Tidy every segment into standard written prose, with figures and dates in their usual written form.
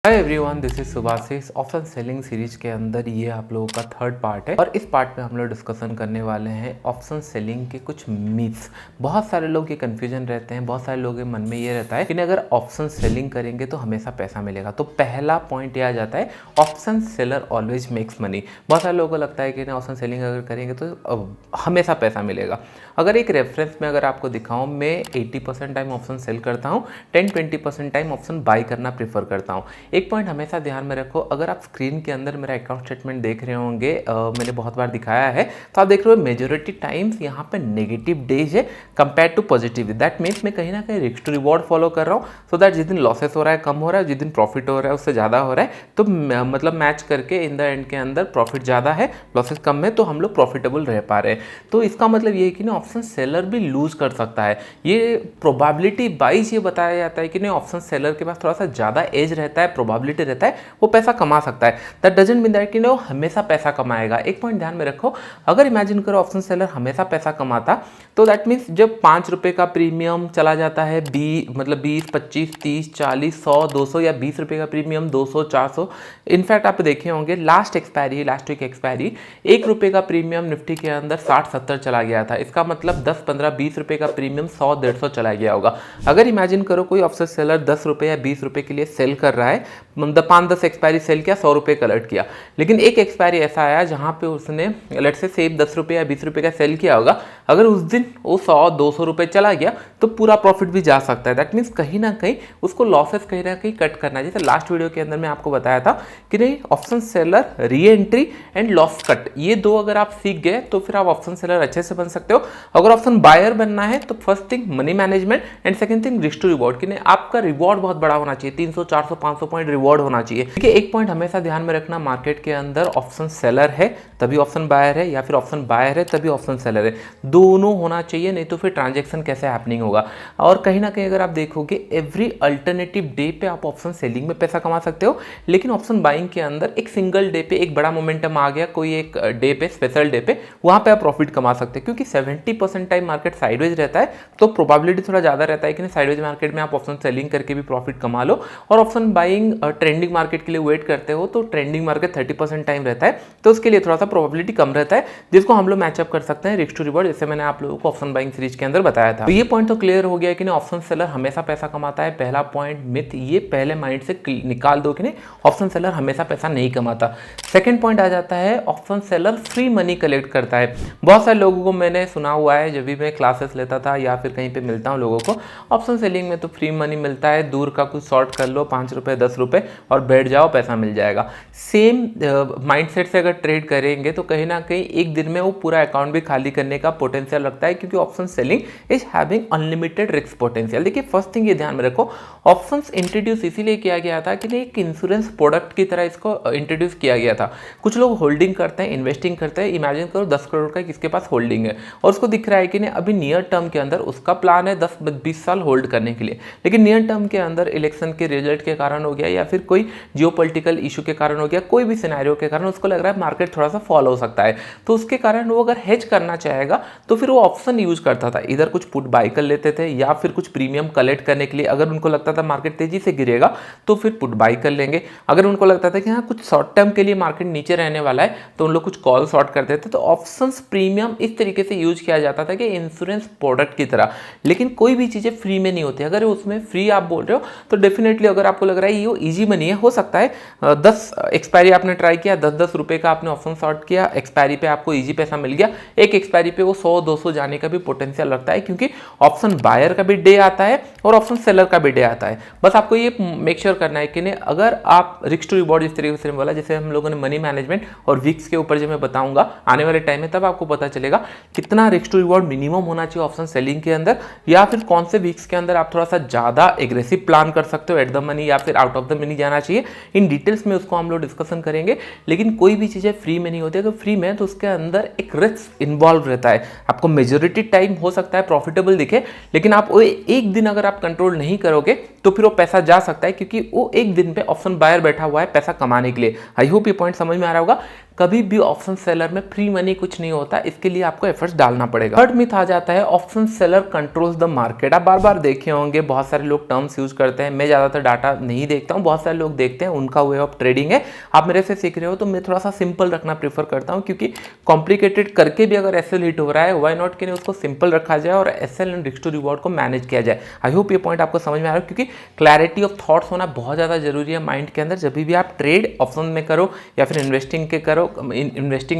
Hi everyone, this is Subhashis. Option selling series के अंदर ये आप लोगों का थर्ड पार्ट है और इस पार्ट में हम लोग डिस्कशन करने वाले हैं ऑप्शन सेलिंग के कुछ मिथ्स। बहुत सारे लोग के कन्फ्यूजन रहते हैं, बहुत सारे लोगों के मन में ये रहता है कि अगर ऑप्शन सेलिंग करेंगे तो हमेशा पैसा मिलेगा। तो पहला पॉइंट ये आ जाता है, option seller always makes money. बहुत सारे लोगों को लगता है कि ना ऑप्शन सेलिंग अगर करेंगे तो हमेशा पैसा मिलेगा। अगर एक रेफरेंस में अगर आपको दिखाऊं, मैं 80% टाइम ऑप्शन सेल करता हूं, 10-20% टाइम ऑप्शन बाई करना प्रेफर करता हूं। एक पॉइंट हमेशा ध्यान में रखो, अगर आप स्क्रीन के अंदर मेरा अकाउंट स्टेटमेंट देख रहे होंगे, मैंने बहुत बार दिखाया है, तो आप देख रहे हो मेजोरिटी टाइम्स यहाँ पे नेगेटिव डेज है compare to positive. That means मैं कहीं ना कहीं रिस्क टू रिवॉर्ड फॉलो कर रहा हूँ, सो दैट जिस दिन लॉसेस हो रहा है कम हो रहा है, जिस दिन प्रॉफिट हो रहा है उससे ज़्यादा हो रहा है, तो मतलब मैच करके इन द एंड के अंदर प्रॉफिट ज़्यादा है, लॉसेस कम है, तो हम लोग प्रॉफिटेबल रह पा रहे हैं। तो इसका मतलब ये है कि ना ऑप्शन सेलर भी लूज कर सकता है। ये प्रोबेबिलिटी वाइज ये बताया जाता है कि नहीं ऑप्शन सेलर के पास थोड़ा सा ज़्यादा एज रहता है, प्रोबेबिलिटी रहता है, वो पैसा कमा सकता है। दैट डजंट मीन दैट कि वो हमेशा पैसा कमाएगा। एक पॉइंट ध्यान में रखो, अगर इमेजिन करो ऑप्शन सेलर हमेशा पैसा कमाता, तो दैट मीन्स जब 5 रुपये का प्रीमियम चला जाता है 20, 25, 30, 40, 100, 200 या 20 रुपये का प्रीमियम 200, 400, इनफैक्ट आप देखे होंगे लास्ट वीक एक्सपायरी 1 रुपये का प्रीमियम निफ्टी के अंदर 60-70 चला गया था। इसका मतलब 10, 15, 20 रुपये का प्रीमियम 100, 150 चला गया होगा। अगर इमेजिन करो कोई ऑप्शन सेलर 10 रुपये या 20 रुपये के लिए सेल कर रहा है, 5-10 एक्सपायरी सेल किया, 100 रुपये कलेक्ट किया, लेकिन एक एक्सपायरी ऐसा आया जहां पे उसने लेट से सेव 10 रुपये या 20 रुपये का सेल किया होगा, अगर उस दिन वो 100-200 रुपये चला गया तो पूरा प्रॉफिट भी जा सकता है। दैट मीन्स कहीं ना कहीं उसको लॉसेस कहीं ना कहीं कट करना है। जैसे लास्ट वीडियो के अंदर मैं आपको बताया था कि नहीं option seller re entry and loss cut, ये दो अगर आप सीख गए तो फिर आप ऑप्शन सेलर अच्छे से बन सकते हो। अगर ऑप्शन बायर बनना है तो first thing money management and second thing risk to reward, कि नहीं आपका रिवॉर्ड बहुत बड़ा होना चाहिए, 300, 400, 500 पॉइंट रिवॉर्ड होना चाहिए। देखिए एक पॉइंट हमेशा ध्यान में रखना, मार्केट के अंदर ऑप्शन सेलर है तभी ऑप्शन बायर है, या फिर ऑप्शन बायर है तभी ऑप्शन सेलर है, दोनों होना चाहिए, नहीं तो फिर ट्रांजैक्शन कैसे हैपनिंग होगा। और कहीं ना कहीं अगर आप देखोगे एवरी अल्टरनेटिव डे पे आप ऑप्शन सेलिंग में पैसा कमा सकते हो, लेकिन ऑप्शन बाइंग के अंदर एक सिंगल डे पे एक बड़ा मोमेंटम आ गया, कोई एक डे पे स्पेशल डे पे, वहां पे आप प्रॉफिट कमा सकते हैं। क्योंकि 70% टाइम मार्केट साइडवेज रहता है, तो प्रोबेबिलिटी थोड़ा ज्यादा रहता है कि साइडवेज मार्केट में आप ऑप्शन सेलिंग करके भी प्रॉफिट कमा लो। और ऑप्शन बाइंग ट्रेंडिंग मार्केट के लिए वेट करते हो तो ट्रेंडिंग मार्केट 30% टाइम रहता है, तो उसके लिए थोड़ा सा प्रोबेबिलिटी कम रहता है, जिसको हम लोग मैचअप कर सकते हैं रिस्क टू रिवॉर्ड, जैसे मैंने आप लोगों को ऑप्शन बाइंग सीरीज के अंदर बताया था। तो ये पॉइंट तो क्लियर हो गया कि नहीं ऑप्शन सेलर हमेशा पैसा कमाता है। पहला पॉइंट मिथ ये पहले माइंड से निकाल दो कि नहीं ऑप्शन सेलर हमेशा पैसा नहीं कमाता। सेकंड पॉइंट आ जाता है option seller free money collect करता है। बहुत सारे लोगों को मैंने सुना हुआ है, जब भी मैं क्लासेस लेता था या फिर कहीं पे मिलता हूँ लोगों को, ऑप्शन सेलिंग में तो फ्री मनी मिलता है, दूर का कुछ शॉर्ट कर लो 5 रुपये 10 रुपये और बैठ जाओ पैसा मिल जाएगा। सेम माइंडसेट से अगर ट्रेड करेंगे तो कहीं ना कहीं एक दिन में वो पूरा अकाउंट भी खाली करने का पोटेंशियल रखता है, क्योंकि option selling is having unlimited risk potential. देखिए फर्स्ट थिंग ये ध्यान में रखो, ऑप्शंस इंट्रोड्यूस इसीलिए किया गया था कि एक इंश्योरेंस प्रोडक्ट की तरह इसको इंट्रोड्यूस किया गया था। कुछ लोग होल्डिंग करते हैं, इन्वेस्टिंग करते हैं, इमेजिन करो 10 करोड़ का किसके पास होल्डिंग है और उसको दिख रहा है कि नहीं अभी नियर टर्म के अंदर उसका प्लान है 10-20 साल होल्ड करने के लिए, लेकिन नियर टर्म के अंदर इलेक्शन के रिजल्ट के कारण हो गया या फिर कोई जियोपॉलिटिकल इशू के कारण हो गया, कोई भी सिनेरियो के कारण उसको लग रहा है मार्केट थोड़ा सा फॉल हो सकता है, तो उसके कारण वो अगर हेज करना चाहेगा तो फिर वो ऑप्शन यूज करता था, इधर कुछ पुट बाय कर लेते थे या फिर कुछ प्रीमियम कलेक्ट करने के लिए अगर उनको लगता था मार्केट तेजी से गिरेगा तो फिर पुट बाय कर लेंगे, अगर उनको लगता था कि हाँ कुछ शॉर्ट टर्म के लिए मार्केट नीचे रहने वाला है तो उन लोग कुछ कॉल शॉर्ट करते थे। तो ऑप्शंस प्रीमियम इस तरीके से यूज किया जाता था कि इंश्योरेंस प्रोडक्ट की तरह, लेकिन कोई भी चीजें फ्री में नहीं होती। अगर उसमें फ्री आप बोल रहे हो तो डेफिनेटली अगर आपको लग रहा है ये इजी मनी है, हो सकता है 10 एक्सपायरी आपने ट्राई किया, 10-10 रुपए का आपने ऑप्शन शॉर्ट किया, एक्सपायरी पे आपको इजी पैसा मिल गया, एक एक्सपायरी पे वो 100-200 जाने का भी पोटेंशियल रखता है, क्योंकि ऑप्शन बायर का भी डे आता है और ऑप्शन सेलर का भी डे आता है। बस आपको ये मेक श्योर करना है कि नहीं अगर आप रिस्क टू रिवॉर्ड इस तरीके से बोला, जैसे हम लोगों ने मनी मैनेजमेंट और वीक्स के ऊपर जो मैं बताऊंगा आने वाले टाइम में, तब आपको पता चलेगा कितना रिस्क टू रिवॉर्ड मिनिमम होना चाहिए ऑप्शन सेलिंग के अंदर, या फिर कौन से वीक्स के अंदर आप थोड़ा सा ज्यादा एग्रेसिव प्लान कर सकते हो, एट द मनी या फिर आउट ऑफ द मनी जाना चाहिए। इन डिटेल्स में उसको हम लोग डिस्कशन करेंगे, लेकिन कोई भी चीजें फ्री में नहीं होती। अगर फ्री में तो उसके अंदर एक रिस्क इन्वॉल्व रहता है। आपको मेजोरिटी टाइम हो सकता है प्रॉफिटेबल दिखे, लेकिन आप एक दिन अगर आप कंट्रोल नहीं करोगे तो फिर वो पैसा जा सकता है, क्योंकि वो एक दिन पे ऑप्शन बायर बैठा हुआ है पैसा कमाने के लिए। आई होप ये पॉइंट समझ में आ रहा होगा। कभी भी ऑप्शन सेलर में फ्री मनी कुछ नहीं होता, इसके लिए आपको एफर्ट्स डालना पड़ेगा। थर्ड मिथ आ जाता है option seller controls the market. आप बार बार देखे होंगे, बहुत सारे लोग टर्म्स यूज करते हैं, मैं ज़्यादातर डाटा नहीं देखता हूँ, बहुत सारे लोग देखते हैं, उनका वे ऑफ ट्रेडिंग है। आप मेरे से सीख रहे हो तो मैं थोड़ा सा सिंपल रखना प्रीफर करता हूँ, क्योंकि कॉम्प्लिकेटेड करके भी अगर एसएल हिट हो रहा है, वाई नॉट कि नहीं उसको सिंपल रखा जाए और SL and risk to reward को मैनेज किया जाए। आई होप ये पॉइंट आपको समझ में आ रहा है, क्योंकि क्लैरिटी ऑफ थॉट्स होना बहुत ज़्यादा जरूरी है माइंड के अंदर। जब भी आप ट्रेड ऑप्शन में करो या फिर इन्वेस्टिंग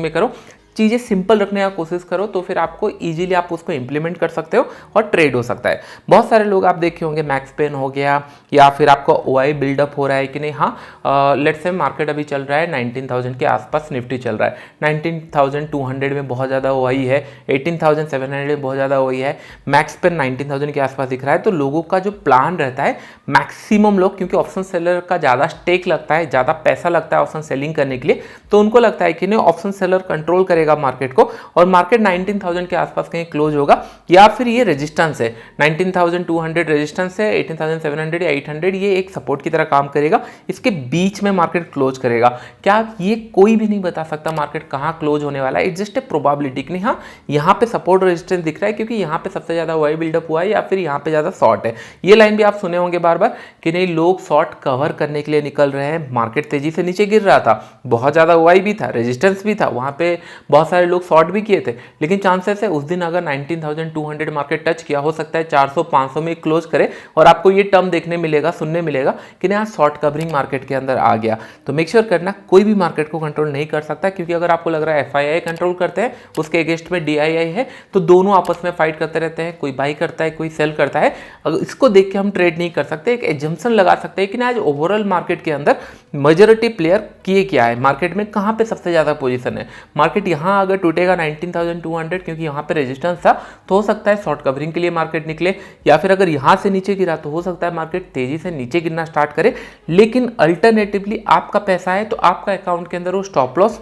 में करो, चीज़ें सिंपल रखने का कोशिश करो, तो फिर आपको इजीली आप उसको इंप्लीमेंट कर सकते हो और ट्रेड हो सकता है। बहुत सारे लोग आप देखे होंगे, मैक्स पेन हो गया या फिर आपको ओआई बिल्डअप हो रहा है कि नहीं। हाँ, लेट्स से मार्केट अभी चल रहा है 19,000 के आसपास, निफ्टी चल रहा है 19,200 में बहुत ज़्यादा ओआई है, 18,700 में बहुत ज़्यादा ओआई है, मैक्स पेन 19,000 के आसपास दिख रहा है। तो लोगों का जो प्लान रहता है, मैक्सिमम लोग, क्योंकि ऑप्शन सेलर का ज़्यादा स्टेक लगता है, ज़्यादा पैसा लगता है ऑप्शन सेलिंग करने के लिए, तो उनको लगता है कि नहीं ऑप्शन सेलर कंट्रोल करेगा मार्केट को और मार्केट 19,000 के आसपास कहीं क्लोज होगा, या फिर ये रेजिस्टेंस है 19,200 रेजिस्टेंस है, 18,700 या 800 ये एक सपोर्ट की तरह काम करेगा, इसके बीच में मार्केट क्लोज करेगा। क्या ये कोई भी नहीं बता सकता मार्केट कहां क्लोज होने वाला है, इट्स जस्ट ए प्रोबेबिलिटी कि नहीं। हाँ, यहाँ पे सपोर्ट रेजिस्टेंस दिख रहा है क्योंकि यहाँ पे सबसे ज्यादा वाई बिल्डअप हुआ है या फिर यहाँ पे ज्यादा शॉर्ट है। ये लाइन भी आप सुने होंगे बार बार कि नहीं, लोग शॉर्ट कवर करने के लिए निकल रहे हैं, मार्केट तेजी से नीचे गिर रहा था, बहुत ज्यादा वाई भी था, रेजिस्टेंस भी था, वहां पे बहुत सारे लोग शॉर्ट भी किए थे, लेकिन चांसेस है उस दिन अगर 19,200 मार्केट टच किया, हो सकता है 400-500 में क्लोज करे और आपको ये टर्म देखने मिलेगा, सुनने मिलेगा कि यहाँ शॉर्ट कवरिंग मार्केट के अंदर आ गया। तो मेक श्योर करना, कोई भी मार्केट को कंट्रोल नहीं कर सकता, क्योंकि अगर आपको लग रहा है एफआईआई कंट्रोल करते हैं, उसके अगेंस्ट में डीआईआई है, तो दोनों आपस में फाइट करते रहते हैं, कोई बाई करता है कोई सेल करता है। अगर इसको देख के हम ट्रेड नहीं कर सकते, एक एजम्पशन लगा सकते हैं कि ना आज ओवरऑल मार्केट के अंदर मेजॉरिटी प्लेयर किए क्या है, मार्केट में कहां पे सबसे ज्यादा पोजीशन है। मार्केट यहां अगर टूटेगा 19,200 क्योंकि यहां पे रेजिस्टेंस था, तो हो सकता है शॉर्ट कवरिंग के लिए मार्केट निकले, या फिर अगर यहां से नीचे गिरा तो हो सकता है मार्केट तेजी से नीचे गिरना स्टार्ट करे। लेकिन अल्टरनेटिवली आपका पैसा है तो आपका अकाउंट के अंदर वो स्टॉप लॉस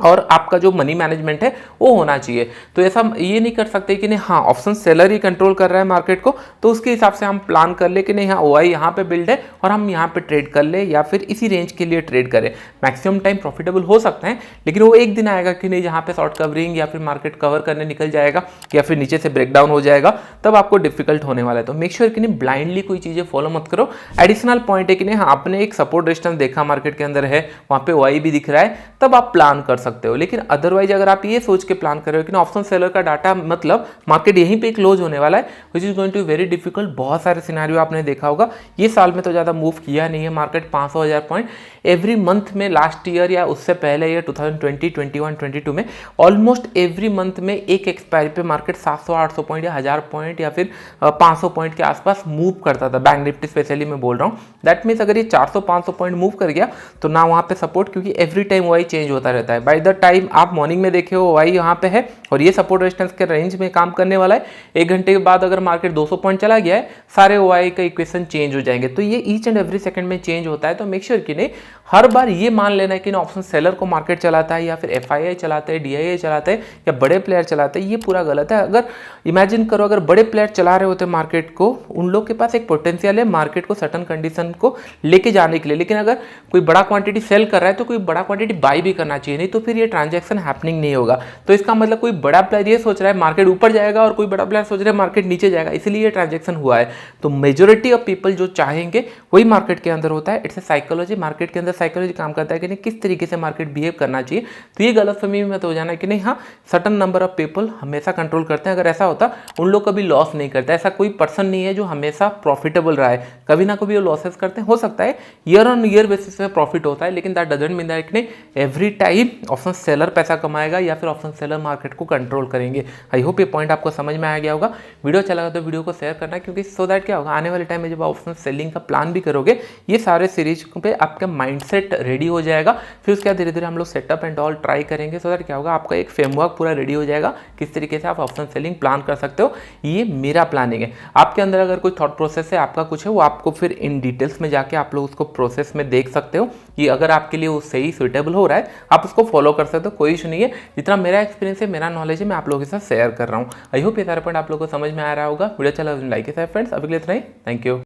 और आपका जो मनी मैनेजमेंट है वो होना चाहिए। तो ऐसा ये नहीं कर सकते कि नहीं हाँ ऑप्शन सेलर ही कंट्रोल कर रहा है मार्केट को, तो उसके हिसाब से हम प्लान कर ले कि नहीं हाँ ओआई यहाँ पे बिल्ड है और हम यहाँ पे ट्रेड कर ले, या फिर इसी रेंज के लिए ट्रेड करें। मैक्सिमम टाइम प्रॉफिटेबल हो सकता है, लेकिन वो एक दिन आएगा कि नहीं जहाँ पे शॉर्ट कवरिंग या फिर मार्केट कवर करने निकल जाएगा या फिर नीचे से ब्रेकडाउन हो जाएगा, तब आपको डिफिकल्ट होने वाला है। तो मेक श्योर कि नहीं ब्लाइंडली कोई चीज़ें फॉलो मत करो। एडिशनल पॉइंट है कि नहीं हाँ आपने एक सपोर्ट रेजिस्टेंस देखा मार्केट के अंदर है, वहाँ पे ओआई भी दिख रहा है, तब आप प्लान कर सकते हो। लेकिन अदरवाइज अगर आप ये सोच के प्लान कर रहे हो कि ऑप्शन सेलर का डाटा मतलब मार्केट यहीं पे क्लोज होने वाला है, which is going to very difficult. बहुत सारे सिनेरियो आपने देखा होगा, ये साल में तो ज़्यादा मूव किया नहीं है मार्केट 500,000 पॉइंट एवरी मंथ में। लास्ट ईयर या उससे पहले ईयर 2020, 21, 22 में ऑलमोस्ट एवरी मंथ में एक एक्सपायरी पे मार्केट 700-800 पॉइंट या 1000 पॉइंट या फिर 500 पॉइंट के आसपास मूव करता था। बैंक निफ्टी स्पेशली मैं बोल रहा हूँ। दैट मीन्स अगर ये 400-500 पॉइंट मूव कर गया तो ना वहाँ पे सपोर्ट, क्योंकि एवरी टाइम वाई चेंज होता रहता है। बाय द टाइम आप मॉर्निंग में देखे हो वाई यहाँ पे है और ये सपोर्ट रेजिस्टेंस के रेंज में काम करने वाला है। 1 घंटे के बाद अगर मार्केट 200 पॉइंट चला गया है, सारे वाई का इक्वेशन चेंज हो जाएंगे। तो ये ईच एंड एवरी सेकंड में चेंज होता है। तो मेक श्योर कि नहीं हर बार ये मान लेना है कि ऑप्शन सेलर को मार्केट चलाता है या फिर एफआईआई चलाते हैं, डीआईआई चलाते हैं या बड़े प्लेयर चलाते हैं, ये पूरा गलत है। अगर इमेजिन करो अगर बड़े प्लेयर चला रहे होते मार्केट को, उन लोग के पास एक पोटेंशियल है मार्केट को सर्टन कंडीशन को लेके जाने के लिए, लेकिन अगर कोई बड़ा क्वांटिटी सेल कर रहा है तो कोई बड़ा क्वांटिटी बाई भी करना चाहिए, नहीं तो फिर ये ट्रांजैक्शन हैपनिंग नहीं होगा। तो इसका मतलब कोई बड़ा प्लेयर ये सोच रहा है मार्केट ऊपर जाएगा और कोई बड़ा प्लेयर सोच रहा है मार्केट नीचे जाएगा, इसलिए ये ट्रांजैक्शन हुआ है। तो मेजॉरिटी ऑफ पीपल जो चाहेंगे वही मार्केट के अंदर होता है। इट्स ए साइकोलॉजी, मार्केट के अंदर साइकोलॉजी काम करता है कि नहीं किस तरीके से मार्केट बिहेव करना चाहिए। तो ये गलतफहमी में तो हो जाना कि नहीं हाँ सर्टन नंबर ऑफ पीपल हमेशा कंट्रोल करते हैं। अगर ऐसा होता उन लोग कभी लॉस नहीं करते। ऐसा कोई पर्सन नहीं है जो हमेशा प्रॉफिटेबल रहा है, कभी ना कभी वो लॉसेस करते हैं। हो सकता है ईयर ऑन ईयर बेसिस पे प्रॉफिट होता है, लेकिन दैट डजंट मीन दैट कि एवरी टाइम ऑप्शन सेलर पैसा कमाएगा या फिर ऑप्शन सेलर मार्केट को कंट्रोल करेंगे। आई होप ये पॉइंट आपको समझ में आ गया होगा। वीडियो अच्छा लगा तो वीडियो को शेयर करना, क्योंकि सो दैट क्या होगा आने वाले टाइम में जब ऑप्शन सेलिंग का प्लान भी करोगे, ये सारे सीरीज पे आपका माइंडसेट रेडी हो जाएगा। फिर उसके बाद धीरे धीरे हम लोग सेटअप एंड ऑल ट्राई करेंगे, सो दैट क्या होगा आपका एक फ्रेमवर्क पूरा रेडी हो जाएगा किस तरीके से आप ऑप्शन सेलिंग प्लान कर सकते हो। ये मेरा प्लानिंग है। आपके अंदर अगर कोई थॉट प्रोसेस है, आपका कुछ है, वो आपको फिर इन डिटेल्स में जाके आप लोग उसको प्रोसेस में देख सकते हो कि अगर आपके लिए वो सही सुटेबल हो रहा है, आप उसको फॉलो कर सकते हो, कोई इशू नहीं है। जितना मेरा एक्सपीरियंस है, मेरा नॉलेज है, मैं आप लोगों के साथ शेयर कर रहा हूँ। आई होप ये सारा पॉइंट आप लोगों को समझ में आ रहा होगा। वीडियो अच्छा लगा लाइक है फ्रेंड्स। अभी के लिए इतना ही, थैंक यू।